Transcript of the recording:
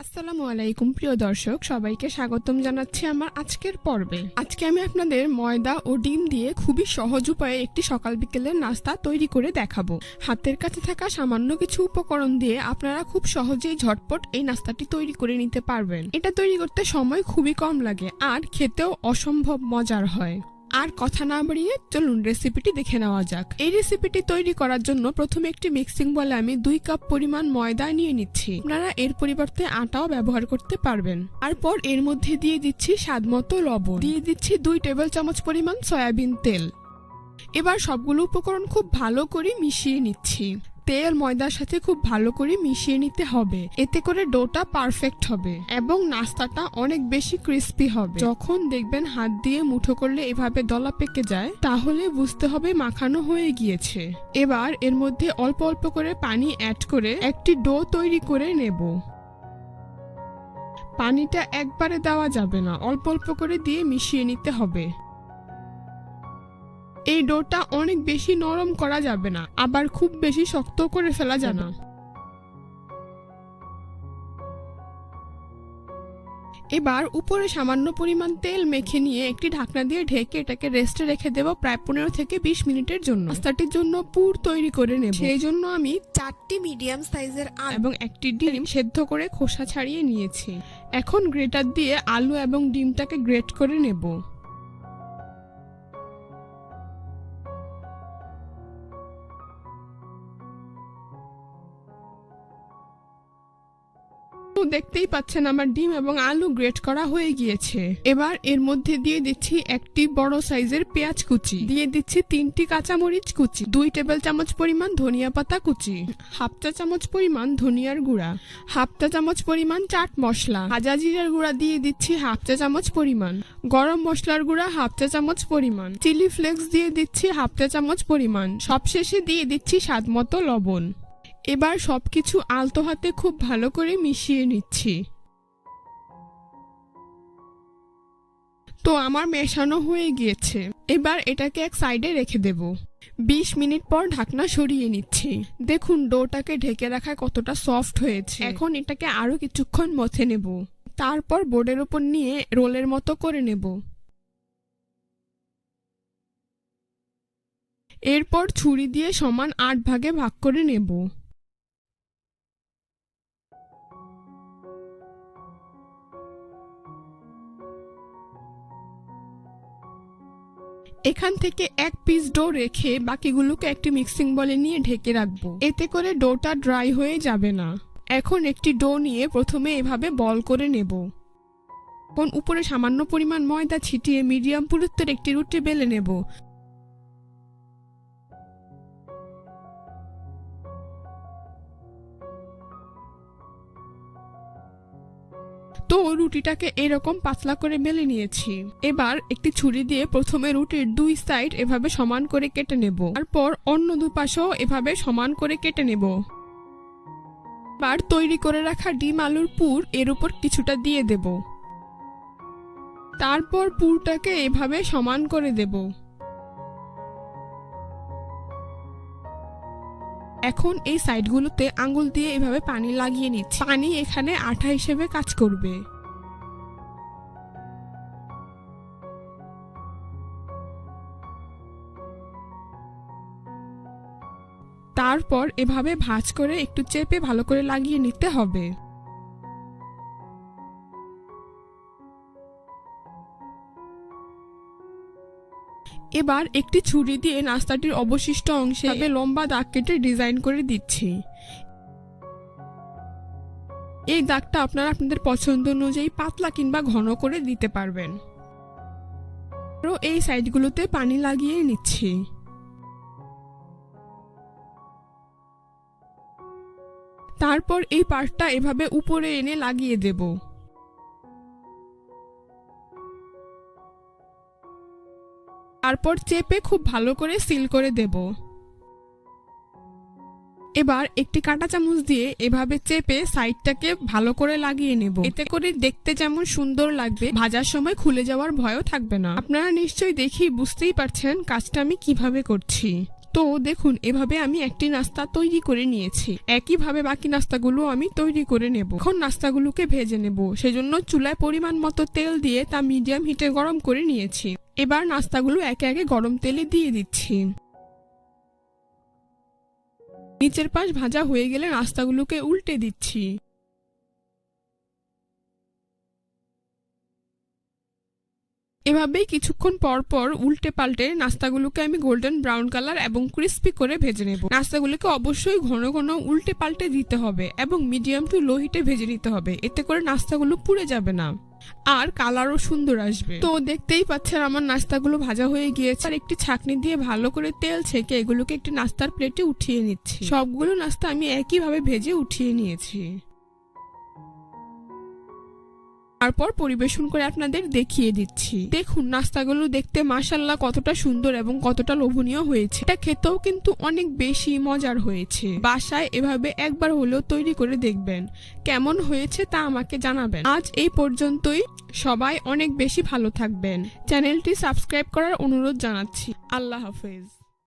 আসসালামু আলাইকুম প্রিয় দর্শক, সবাইকে স্বাগতম জানাচ্ছি আমার আজকের পর্বে। আজকে আমি আপনাদের ময়দা ও ডিম দিয়ে খুবই সহজ উপায়ে একটি সকাল বিকেলের নাস্তা তৈরি করে দেখাবো। হাতের কাছে থাকা সামান্য কিছু উপকরণ দিয়ে আপনারা খুব সহজেই ঝটপট এই নাস্তাটি তৈরি করে নিতে পারবেন। এটা তৈরি করতে সময় খুবই কম লাগে আর খেতেও অসম্ভব মজার হয়। আর কথা না বাড়িয়ে চলুন রেসিপিটি দেখে নেওয়া যাক। এই রেসিপিটি তৈরি করার জন্য প্রথমে একটি মিক্সিং বলে আমি 2 কাপ পরিমাণ ময়দা নিয়ে নিচ্ছি। আপনারা এর পরিবর্তে আটাও ব্যবহার করতে পারবেন। তারপর এর মধ্যে দিয়ে দিচ্ছি স্বাদমতো লবণ, দিয়ে দিচ্ছি 2 টেবিল চামচ পরিমাণ সয়াবিন তেল। এবার সবগুলো উপকরণ খুব ভালো করে মিশিয়ে নিচ্ছি। তেল ময়দার সাথে খুব ভালো করে মিশিয়ে নিতে হবে, এতে করে ডোটা পারফেক্ট হবে এবং নাস্তাটা অনেক বেশি ক্রিস্পি হবে। যখন দেখবেন হাত দিয়ে মুঠো করলে এভাবে দলা পেকে যায়, তাহলে বুঝতে হবে মাখানো হয়ে গিয়েছে। এবার এর মধ্যে অল্প অল্প করে পানি অ্যাড করে একটি ডো তৈরি করে নেব। পানিটা একবারে দেওয়া যাবে না, অল্প অল্প করে দিয়ে মিশিয়ে নিতে হবে। এই ডোটা অনেক বেশি নরম করা যাবে না, আবার খুব বেশি শক্ত করে ফেলা যাবে না। এবার উপরে সামান্য পরিমাণ তেল মেখে নিয়ে একটি ঢাকনা দিয়ে ঢেকে এটাকে রেস্টে রেখে দেব প্রায় 15 থেকে 20 মিনিটের জন্য। নাস্তাটির জন্য পুর তৈরি করে নেব। সেই জন্য আমি 4টি মিডিয়াম সাইজের আলু এবং একটি ডিম সেদ্ধ করে খোসা ছাড়িয়ে নিয়েছি। এখন গ্রেটার দিয়ে আলু এবং ডিমটাকে গ্রেট করে নেব। দেখতেই পাচ্ছেন আমার ডিম এবং আলু গ্রেট করা হয়ে গিয়েছে। এবার এর মধ্যে দিয়ে দিচ্ছি একটি বড় সাইজের পেঁয়াজ কুচি, দিয়ে দিচ্ছি 3টি কাঁচামরিচ কুচি, 2 টেবিল চামচ পরিমাণ ধনিয়া পাতা কুচি, হাফ চা চামচ পরিমাণ ধনিয়ার গুঁড়া, হাফ চা চামচ পরিমাণ চাট মশলা, ভাজা জিরার গুঁড়া দিয়ে দিচ্ছি হাফ চা চামচ পরিমাণ, গরম মশলার গুঁড়া হাফ চা চামচ পরিমাণ, চিলি ফ্লেক্স দিয়ে দিচ্ছি হাফ চা চামচ পরিমাণ, সবশেষে দিয়ে দিচ্ছি স্বাদমতো লবণ। এবার সবকিছু আলতো হাতে খুব ভালো করে মিশিয়ে নিচ্ছি। তো আমার মেশানো হয়ে গিয়েছে। এবার এটাকে এক সাইডে রেখে দেব। 20 মিনিট পর ঢাকনা সরিয়ে নিচ্ছি। দেখুন ডোটাকে ঢেকে রাখা কতটা সফট হয়েছে। এখন এটাকে আরো কিছুক্ষণ মথে নেব। তারপর বোর্ডের উপর নিয়ে রোলের মতো করে নেব। এরপর ছুরি দিয়ে সমান 8 ভাগে ভাগ করে নেব। এখান থেকে এক পিস ডো রেখে বাকিগুলোকে একটি মিক্সিং বলে নিয়ে ঢেকে রাখবো, এতে করে ডোটা ড্রাই হয়ে যাবে না। এখন একটি ডো নিয়ে প্রথমে এভাবে বল করে নেব। এখন উপরে সামান্য পরিমাণ ময়দা ছিটিয়ে মিডিয়াম পুরুত্বের একটি রুটি বেলে নেব। তো রুটিটাকে এরকম পাতলা করে বেলে নিয়েছি। এবার একটি ছুরি দিয়ে প্রথমে রুটির 2 সাইড এভাবে সমান করে কেটে নেব। তারপর অন্য দুপাশেও এভাবে সমান করে কেটে নেব। এবার তৈরি করে রাখা ডিম আলুর পুর এর উপর কিছুটা দিয়ে দেব। তারপর পুরটাকে এভাবে সমান করে দেব। এখন এই সাইডগুলোতে আঙ্গুল দিয়ে এভাবে পানি লাগিয়ে নিচ্ছি। পানি এখানে আঠা হিসেবে কাজ করবে। তারপর এভাবে ভাঁজ করে একটু চেপে ভালো করে লাগিয়ে নিতে হবে। এবার একটি ছুরি দিয়ে নাস্তাটির অবশিষ্ট অংশে লম্বা দাগ কেটে ডিজাইন করে দিচ্ছি। এই দাগটা আপনারা আপনাদের পছন্দ অনুযায়ী পাতলা কিংবা ঘন করে দিতে পারবেন। এই সাইডগুলোতে পানি লাগিয়ে নিচ্ছি। তারপর এই পার্টটা এভাবে উপরে এনে লাগিয়ে দেব। তারপর চেপে খুব ভালো করে সিল করে দেব। এবার একটি কাঁটা চামচ দিয়ে এভাবে চেপে সাইডটাকে ভালো করে লাগিয়ে নেব। এতে করে দেখতে যেমন সুন্দর লাগবে, ভাজার সময় খুলে যাওয়ার ভয়ও থাকবে না। আপনারা নিশ্চয়ই দেখি বুঝতেই পারছেন কাজটা আমি কিভাবে করছি। তো দেখুন এভাবে আমি একটি নাস্তা তৈরি করে নিয়েছি। একইভাবে বাকি নাস্তাগুলো আমি তৈরি করে নেব। এখন নাস্তাগুলোকে ভেজে নেব, সেজন্য চুলায় পরিমাণ মতো তেল দিয়ে তা মিডিয়াম হিটে গরম করে নিয়েছি। এবার নাস্তাগুলো একে একে গরম তেলে দিয়ে দিচ্ছি। নিচের পাশ ভাজা হয়ে গেলে নাস্তাগুলোকে উল্টে দিচ্ছি। এভাবেই কিছুক্ষণ পর পর উল্টে পাল্টে নাস্তাগুলোকে আমি গোল্ডেন ব্রাউন কালার এবং ক্রিস্পি করে ভেজে নেব। নাস্তাগুলোকে অবশ্যই ঘন ঘন উল্টে পাল্টে দিতে হবে এবং মিডিয়াম টু লো হিটে ভেজে নিতে হবে, এতে করে নাস্তাগুলো পুড়ে যাবে না আর কালারও সুন্দর আসবে। তো দেখতেই পাচ্ছেন আমার নাস্তাগুলো ভাজা হয়ে গিয়েছে। আর একটি ছাঁকনি দিয়ে ভালো করে তেল ছেঁকে এগুলোকে একটি নাস্তার প্লেটে উঠিয়ে নিচ্ছি। সবগুলো নাস্তা আমি একইভাবে ভেজে উঠিয়ে নিয়েছি। তারপর পরিবেশন করে আপনাদের দেখিয়ে দিচ্ছি। দেখুন নাস্তাগুলো দেখতে মাশাআল্লাহ কতটা সুন্দর এবং কতটা লোভনীয় হয়েছে। এটা খেতেও কিন্তু অনেক বেশি মজার হয়েছে। বাসায় এভাবে একবার হলেও তৈরি করে দেখবেন, কেমন হয়েছে তা আমাকে জানাবেন। আজ এই পর্যন্তই। সবাই অনেক বেশি ভালো থাকবেন। চ্যানেলটি সাবস্ক্রাইব করার অনুরোধ জানাচ্ছি। আল্লাহ হাফেজ।